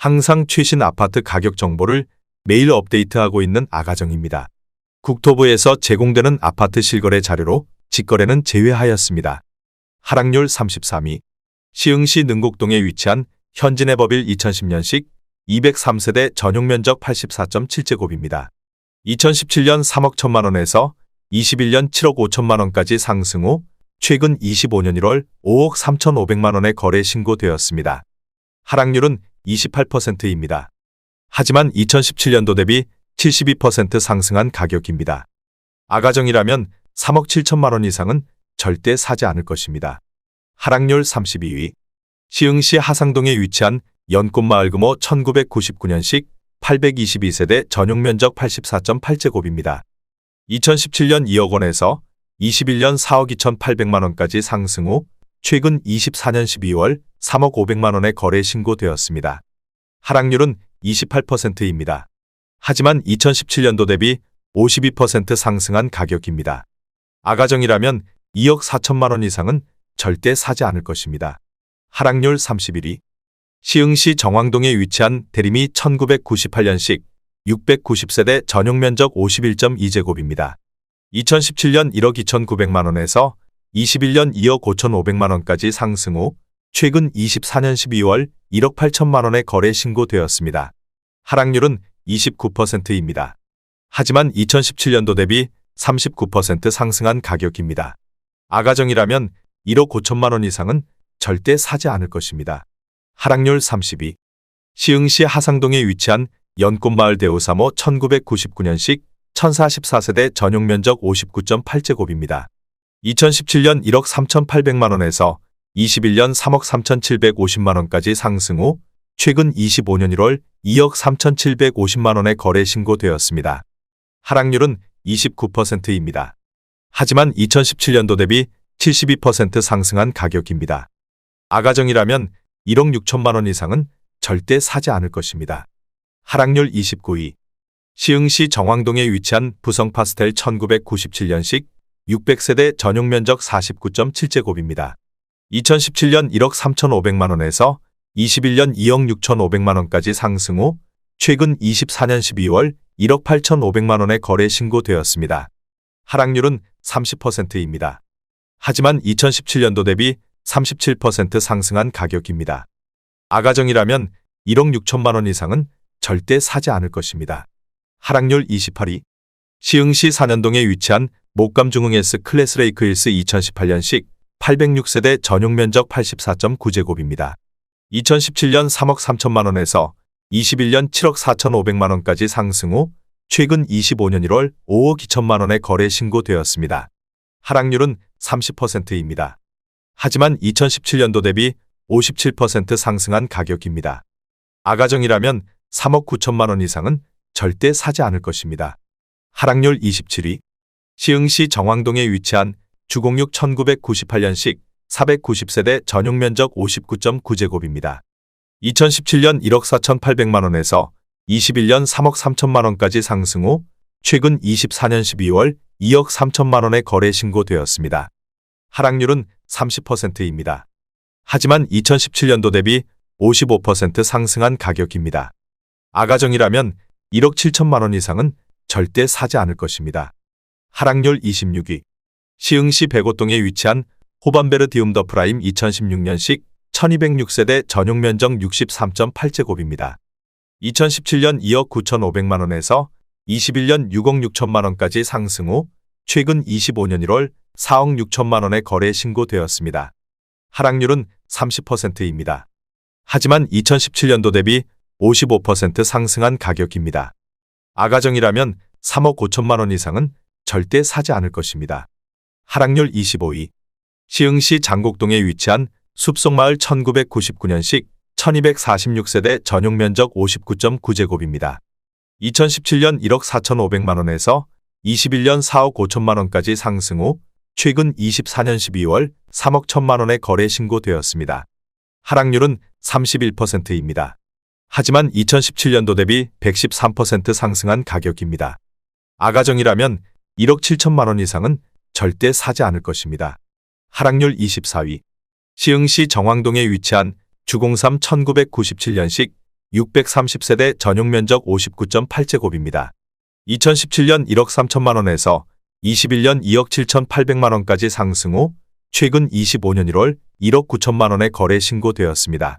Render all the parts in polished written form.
항상 최신 아파트 가격 정보를 매일 업데이트하고 있는 아가정입니다. 국토부에서 제공되는 아파트 실거래 자료로 직거래는 제외하였습니다. 하락률 33위. 시흥시 능곡동에 위치한 현진해법일 2010년식 203세대 전용면적 84.7제곱입니다. 2017년 3억 1천만원에서 21년 7억 5천만원까지 상승 후 최근 25년 1월 5억 3,500만원에 거래 신고되었습니다. 하락률은 28%입니다. 하지만 2017년도 대비 72% 상승한 가격입니다. 아가정이라면 3억 7천만원 이상은 절대 사지 않을 것입니다. 하락률 32위. 시흥시 하상동에 위치한 연꽃마을 금호 1999년식 822세대 전용면적 84.8제곱입니다. 2017년 2억 원에서 21년 4억 2,800만원까지 상승 후 최근 24년 12월 3억 500만원에 거래 신고되었습니다. 하락률은 28%입니다. 하지만 2017년도 대비 52% 상승한 가격입니다. 아가정이라면 2억 4천만원 이상은 절대 사지 않을 것입니다. 하락률 31위. 시흥시 정왕동에 위치한 대림이 1998년식 690세대 전용면적 51.2제곱입니다. 2017년 1억 2,900만원에서 21년 2억 5,500만원까지 상승 후 최근 24년 12월 1억 8천만원에 거래 신고되었습니다. 하락률은 29%입니다. 하지만 2017년도 대비 39% 상승한 가격입니다. 아가정이라면 1억 5천만원 이상은 절대 사지 않을 것입니다. 하락률 32. 시흥시 하상동에 위치한 연꽃마을 대우삼호 1999년식 1044세대 전용면적 59.8제곱입니다. 2017년 1억 3,800만원에서 21년 3억 3,750만원까지 상승 후 최근 25년 1월 2억 3,750만원에 거래 신고되었습니다. 하락률은 29%입니다. 하지만 2017년도 대비 72% 상승한 가격입니다. 아가정이라면 1억 6천만원 이상은 절대 사지 않을 것입니다. 하락률 29위. 시흥시 정왕동에 위치한 부성파스텔 1997년식 600세대 전용면적 49.7제곱입니다. 2017년 1억 3,500만원에서 21년 2억 6,500만원까지 상승 후 최근 24년 12월 1억 8,500만원에 거래 신고되었습니다. 하락률은 30%입니다. 하지만 2017년도 대비 37% 상승한 가격입니다. 아가정이라면 1억 6천만원 이상은 절대 사지 않을 것입니다. 하락률 28위. 시흥시 산현동에 위치한 목감중흥 S 클래스레이크 힐스 2018년식 806세대 전용면적 84.9제곱입니다. 2017년 3억 3천만원에서 21년 7억 4,500만원까지 상승 후 최근 25년 1월 5억 2천만원에 거래 신고되었습니다. 하락률은 30%입니다. 하지만 2017년도 대비 57% 상승한 가격입니다. 아가정이라면 3억 9천만원 이상은 절대 사지 않을 것입니다. 하락률 27위. 시흥시 정왕동에 위치한 주공육 1998년식 490세대 전용면적 59.9제곱입니다. 2017년 1억 4,800만원에서 21년 3억 3천만원까지 상승 후 최근 24년 12월 2억 3천만원에 거래 신고되었습니다. 하락률은 30%입니다. 하지만 2017년도 대비 55% 상승한 가격입니다. 아가정이라면 1억 7천만원 이상은 절대 사지 않을 것입니다. 하락률 26위. 시흥시 백오동에 위치한 호반베르 디움더 프라임 2016년식 1206세대 전용면적 63.8제곱입니다. 2017년 2억 9,500만원에서 21년 6억 6천만원까지 상승 후 최근 25년 1월 4억 6천만원에 거래 신고되었습니다. 하락률은 30%입니다. 하지만 2017년도 대비 55% 상승한 가격입니다. 아가정이라면 3억 5천만원 이상은 절대 사지 않을 것입니다. 하락률 25위. 시흥시 장곡동에 위치한 숲속마을 1999년식 1246세대 전용면적 59.9제곱입니다. 2017년 1억 4,500만원에서 21년 4억 5천만원까지 상승 후 최근 24년 12월 3억 1천만원에 거래 신고되었습니다. 하락률은 31%입니다. 하지만 2017년도 대비 113% 상승한 가격입니다. 아가정이라면 1억 7천만원 이상은 절대 사지 않을 것입니다. 하락률 24위. 시흥시 정왕동에 위치한 주공삼 1997년식 630세대 전용 면적 59.8제곱입니다. 2017년 1억 3천만 원에서 21년 2억 7,800만 원까지 상승 후 최근 25년 1월 1억 9천만 원에 거래 신고되었습니다.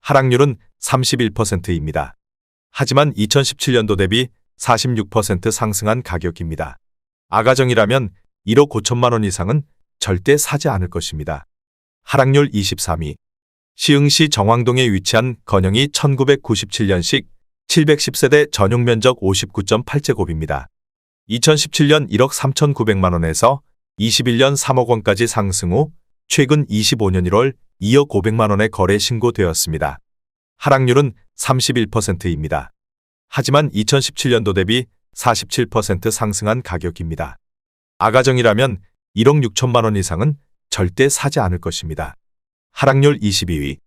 하락률은 31%입니다. 하지만 2017년도 대비 46% 상승한 가격입니다. 아가정이라면 1억 5천만 원 이상은 절대 사지 않을 것입니다. 하락률 23위. 시흥시 정왕동에 위치한 건영이 1997년식 710세대 전용 면적 59.8제곱입니다. 2017년 1억 3,900만 원에서 21년 3억 원까지 상승 후 최근 25년 1월 2억 500만 원에 거래 신고되었습니다. 하락률은 31%입니다. 하지만 2017년도 대비 47% 상승한 가격입니다. 아가정이라면 1억 6천만 원 이상은 절대 사지 않을 것입니다. 하락률 22위.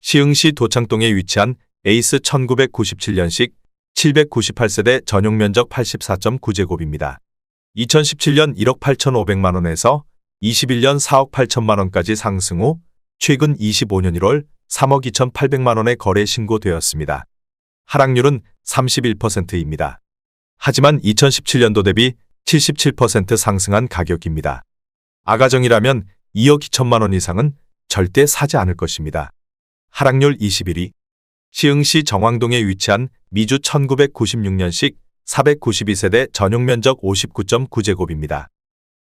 시흥시 도창동에 위치한 에이스 1997년식 798세대 전용 면적 84.9제곱입니다. 2017년 1억 8,500만 원에서 21년 4억 8천만 원까지 상승 후 최근 25년 1월 3억 2,800만 원에 거래 신고되었습니다. 하락률은 31%입니다. 하지만 2017년도 대비 77% 상승한 가격입니다. 아가정이라면 2억 2천만 원 이상은 절대 사지 않을 것입니다. 하락률 21위. 시흥시 정왕동에 위치한 미주 1996년식 492세대 전용 면적 59.9제곱입니다.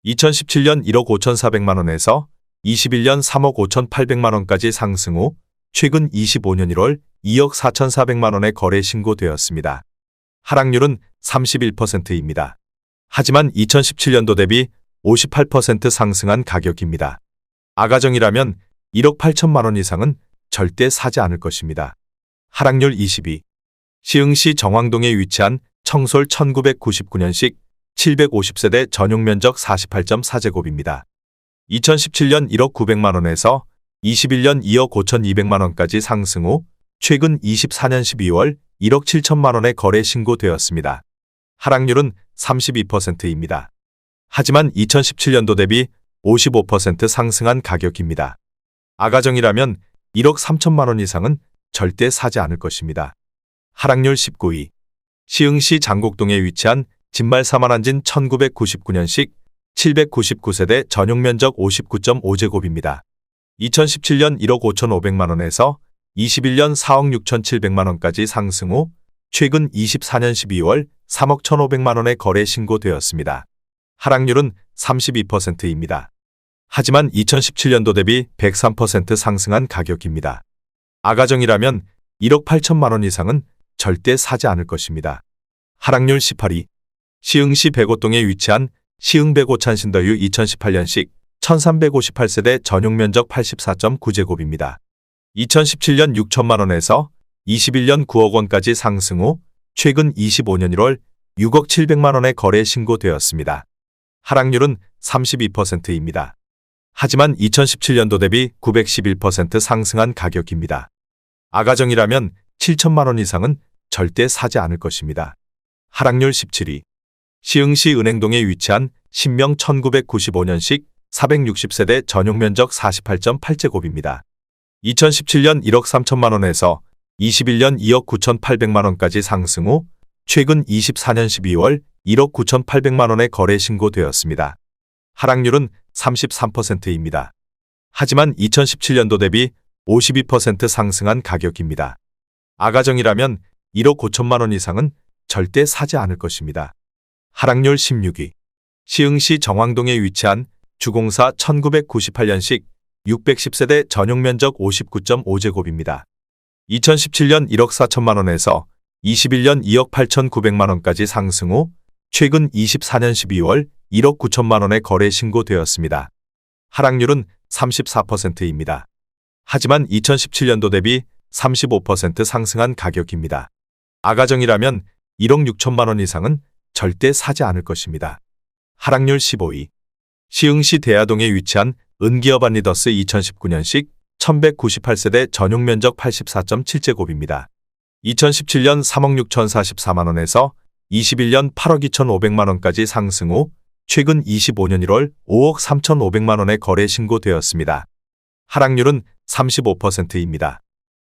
2017년 1억 5,400만 원에서 21년 3억 5,800만 원까지 상승 후 최근 25년 1월 2억 4,400만 원에 거래 신고되었습니다. 하락률은 31%입니다. 하지만 2017년도 대비 58% 상승한 가격입니다. 아가정이라면 1억 8천만 원 이상은 절대 사지 않을 것입니다. 하락률 22. 시흥시 정왕동에 위치한 청솔 1999년식 750세대 전용 면적 48.4제곱입니다. 2017년 1억 900만 원에서 21년 2억 5,200만 원까지 상승 후 최근 24년 12월 1억 7천만 원에 거래 신고되었습니다. 하락률은 32%입니다. 하지만 2017년도 대비 55% 상승한 가격입니다. 아가정이라면 1억 3천만 원 이상은 절대 사지 않을 것입니다. 하락률 19위. 시흥시 장곡동에 위치한 진말 사만한진 1999년식 799세대 전용 면적 59.5제곱입니다. 2017년 1억 5,500만 원에서 21년 4억 6,700만 원까지 상승 후 최근 24년 12월 3억 1,500만 원에 거래 신고되었습니다. 하락률은 32%입니다. 하지만 2017년도 대비 103% 상승한 가격입니다. 아가정이라면 1억 8천만 원 이상은 절대 사지 않을 것입니다. 하락률 18위. 시흥시 백오동에 위치한 시흥 백오찬 신더유 2018년식 1358세대 전용 면적 84.9제곱입니다. 2017년 6천만 원에서 21년 9억 원까지 상승 후 최근 25년 1월 6억 700만 원에 거래 신고되었습니다. 하락률은 32%입니다. 하지만 2017년도 대비 911% 상승한 가격입니다. 아가정이라면 7천만 원 이상은 절대 사지 않을 것입니다. 하락률 17위. 시흥시 은행동에 위치한 신명 1995년식 460세대 전용 면적 48.8제곱입니다. 2017년 1억 3천만 원에서 21년 2억 9,800만 원까지 상승 후 최근 24년 12월 1억 9,800만 원에 거래 신고되었습니다. 하락률은 33%입니다. 하지만 2017년도 대비 52% 상승한 가격입니다. 아가정이라면 1억 5천만 원 이상은 절대 사지 않을 것입니다. 하락률 16위. 시흥시 정왕동에 위치한 주공사 1998년식 610세대 전용 면적 59.5제곱입니다. 2017년 1억 4천만 원에서 21년 2억 8,900만 원까지 상승 후 최근 24년 12월 1억 9천만 원에 거래 신고되었습니다. 하락률은 34%입니다. 하지만 2017년도 대비 35% 상승한 가격입니다. 아가정이라면 1억 6천만 원 이상은 절대 사지 않을 것입니다. 하락률 15위. 시흥시 대야동에 위치한 은기업 안리더스 2019년식 1198세대 전용 면적 84.7제곱입니다. 2017년 3억 6,044만 원에서 21년 8억 2,500만 원까지 상승 후 최근 25년 1월 5억 3,500만 원에 거래 신고되었습니다. 하락률은 35%입니다.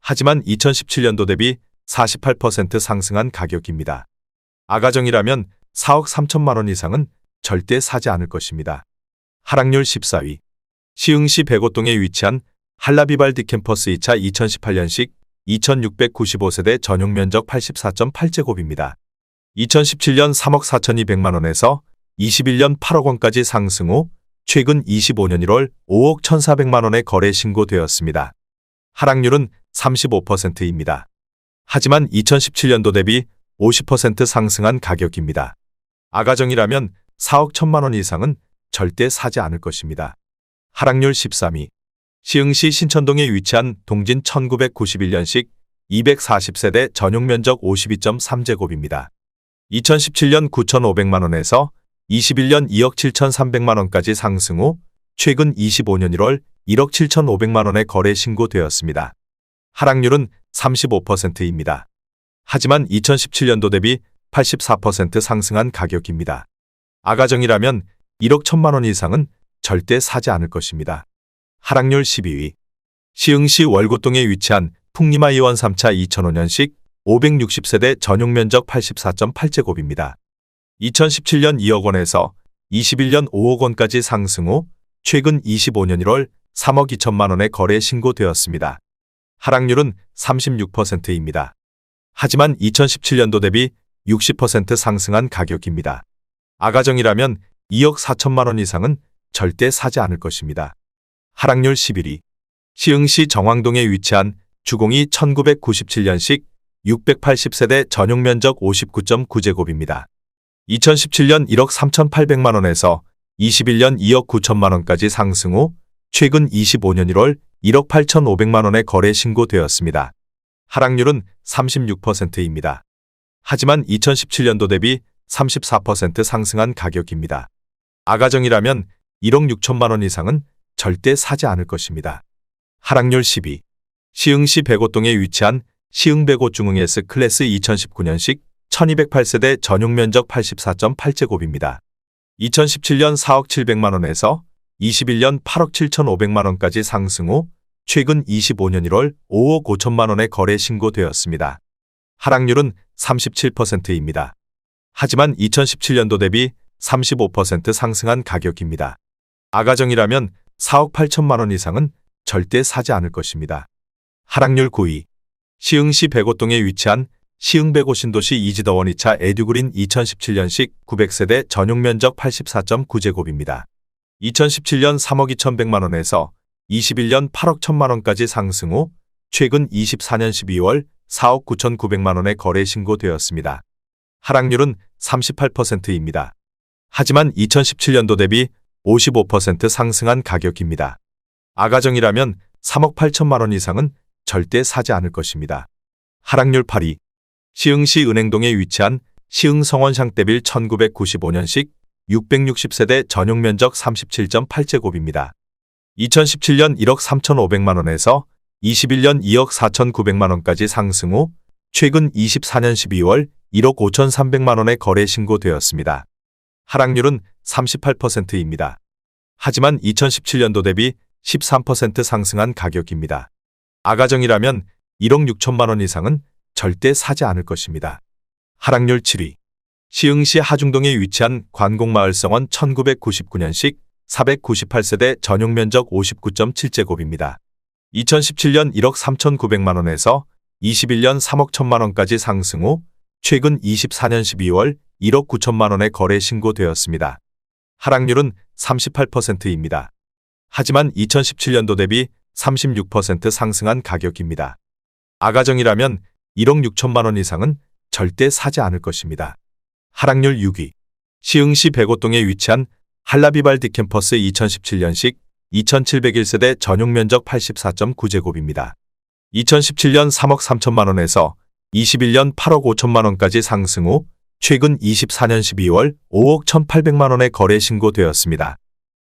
하지만 2017년도 대비 48% 상승한 가격입니다. 아가정이라면 4억 3천만 원 이상은 절대 사지 않을 것입니다. 하락률 14위. 시흥시 백오동에 위치한 한라비발디 캠퍼스 2차 2018년식 2695세대 전용 면적 84.8제곱입니다. 2017년 3억 4,200만 원에서 21년 8억 원까지 상승 후 최근 25년 1월 5억 1,400만 원에 거래 신고되었습니다. 하락률은 35%입니다. 하지만 2017년도 대비 50% 상승한 가격입니다. 아가정이라면 4억 1천만 원 이상은 절대 사지 않을 것입니다. 하락률 13위. 시흥시 신천동에 위치한 동진 1991년식 240세대 전용 면적 52.3제곱입니다. 2017년 9,500만 원에서 21년 2억 7,300만 원까지 상승 후 최근 25년 1월 1억 7,500만 원에 거래 신고되었습니다. 하락률은 35%입니다. 하지만 2017년도 대비 84% 상승한 가격입니다. 아가정이라면 1억 1천만 원 이상은 절대 사지 않을 것입니다. 하락률 12위. 시흥시 월곶동에 위치한 풍림아이원 3차 2005년식 560세대 전용 면적 84.8제곱입니다. 2017년 2억 원에서 21년 5억 원까지 상승 후 최근 25년 1월 3억 2천만 원에 거래 신고되었습니다. 하락률은 36%입니다. 하지만 2017년도 대비 60% 상승한 가격입니다. 아가정이라면 2억 4천만 원 이상은 절대 사지 않을 것입니다. 하락률 11위. 시흥시 정왕동에 위치한 주공이 1997년식 680세대 전용 면적 59.9제곱입니다. 2017년 1억 3,800만 원에서 21년 2억 9천만 원까지 상승 후 최근 25년 1월 1억 8,500만 원에 거래 신고되었습니다. 하락률은 36%입니다. 하지만 2017년도 대비 34% 상승한 가격입니다. 아가정이라면 1억 6천만 원 이상은 절대 사지 않을 것입니다. 하락률 10위. 시흥시 백오동에 위치한 시흥백오 중흥S 클래스 2019년식 1208세대 전용 면적 84.8제곱입니다. 2017년 4억 700만 원에서 21년 8억 7,500만 원까지 상승 후 최근 25년 1월 5억 5천만 원에 거래 신고되었습니다. 하락률은 37%입니다. 하지만 2017년도 대비 35% 상승한 가격입니다. 아가정이라면 4억 8천만 원 이상은 절대 사지 않을 것입니다. 하락률 9위. 시흥시 백오동에 위치한 시흥백오 신도시 이지더원 2차 에듀그린 2017년식 900세대 전용 면적 84.9제곱입니다. 2017년 3억 2,100만 원에서 21년 8억 1천만 원까지 상승 후 최근 24년 12월 4억 9,900만 원에 거래 신고되었습니다. 하락률은 38%입니다. 하지만 2017년도 대비 55% 상승한 가격입니다. 아가정이라면 3억 8천만 원 이상은 절대 사지 않을 것입니다. 하락률 8위. 시흥시 은행동에 위치한 시흥성원 샹떼빌 1995년식 660세대 전용 면적 37.8제곱입니다. 2017년 1억 3,500만 원에서 21년 2억 4,900만 원까지 상승 후 최근 24년 12월 1억 5,300만 원에 거래 신고되었습니다. 하락률은 38%입니다. 하지만 2017년도 대비 13% 상승한 가격입니다. 아가정이라면 1억 6천만 원 이상은 절대 사지 않을 것입니다. 하락률 7위. 시흥시 하중동에 위치한 관공마을성원 1999년식 498세대 전용 면적 59.7제곱입니다. 2017년 1억 3,900만 원에서 21년 3억 1천만 원까지 상승 후 최근 24년 12월 1억 9천만 원에 거래 신고되었습니다. 하락률은 38%입니다. 하지만 2017년도 대비 36% 상승한 가격입니다. 아가정이라면 1억 6천만 원 이상은 절대 사지 않을 것입니다. 하락률 6위. 시흥시 백오동에 위치한 한라비발디 캠퍼스 2017년식 2701세대 전용 면적 84.9제곱입니다. 2017년 3억 3천만 원에서 21년 8억 5천만 원까지 상승 후 최근 24년 12월 5억 1,800만 원에 거래 신고되었습니다.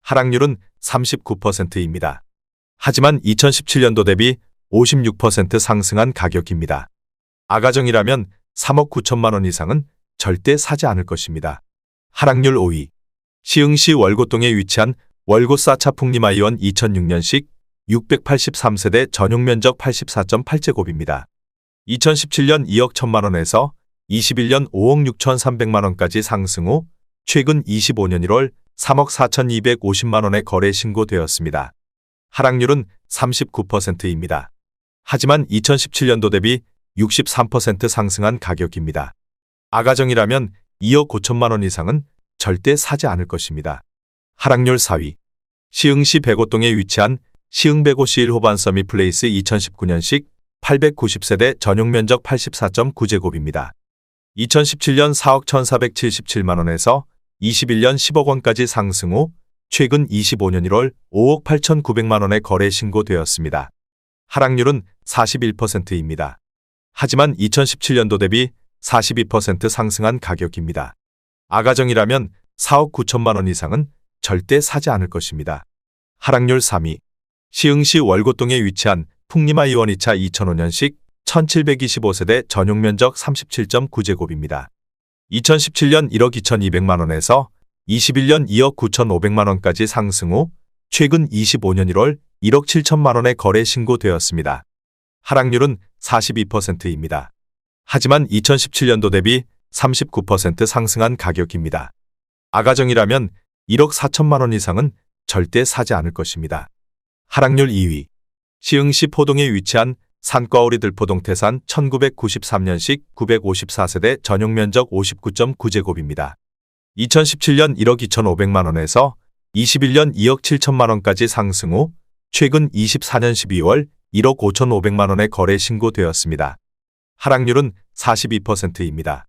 하락률은 39%입니다. 하지만 2017년도 대비 56% 상승한 가격입니다. 아가정이라면 3억 9천만 원 이상은 절대 사지 않을 것입니다. 하락률 5위. 시흥시 월곶동에 위치한 월곶사차 풍림아이원 2006년식 683세대 전용 면적 84.8제곱입니다. 2017년 2억 1천만 원에서 21년 5억 6천3백만 원까지 상승 후 최근 25년 1월 3억 4천2백오십만 원의 거래 신고되었습니다. 하락률은 39%입니다. 하지만 2017년도 대비 63% 상승한 가격입니다. 아가정이라면 2억 5천만 원 이상은 절대 사지 않을 것입니다. 하락률 4위. 시흥시 백오동에 위치한 시흥 105시 1호반 서밋플레이스 2019년식 890세대 전용 면적 84.9제곱입니다. 2017년 4억 1,477만 원에서 21년 10억 원까지 상승 후 최근 25년 1월 5억 8,900만 원의 거래 신고되었습니다. 하락률은 41%입니다. 하지만 2017년도 대비 42% 상승한 가격입니다. 아가정이라면 4억 9천만 원 이상은 절대 사지 않을 것입니다. 하락률 3위. 시흥시 월곶동에 위치한 풍림아 이원 2차 2005년식 1725세대 전용 면적 37.9제곱입니다. 2017년 1억 2,200만 원에서 21년 2억 9,500만 원까지 상승 후 최근 25년 1월 1억 7천만 원의 거래 신고되었습니다. 하락률은 42%입니다. 하지만 2017년도 대비 39% 상승한 가격입니다. 아가정이라면 1억 4천만 원 이상은 절대 사지 않을 것입니다. 하락률 2위. 시흥시 포동에 위치한 산과오리 들포동 태산 1993년식 954세대 전용 면적 59.9제곱입니다. 2017년 1억 2,500만 원에서 21년 2억 7천만 원까지 상승 후 최근 24년 12월 1억 5,500만 원의 거래 신고되었습니다. 하락률은 42%입니다.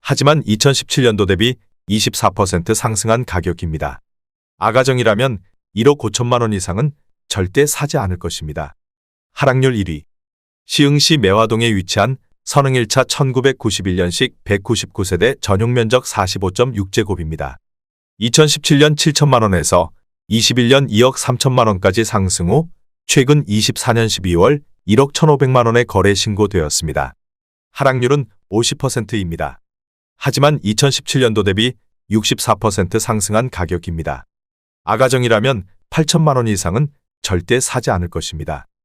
하지만 2017년도 대비 24% 상승한 가격입니다. 아가정이라면 1억 5천만 원 이상은 절대 사지 않을 것입니다. 하락률 1위. 시흥시 매화동에 위치한 선흥 1차 1991년식 199세대 전용 면적 45.6제곱입니다. 2017년 7천만 원에서 21년 2억 3천만 원까지 상승 후 최근 24년 12월 1억 1,500만 원의 거래 신고되었습니다. 하락률은 50%입니다. 하지만 2017년도 대비 64% 상승한 가격입니다. 아가정이라면 8천만 원 이상은 절대 사지 않을 것입니다.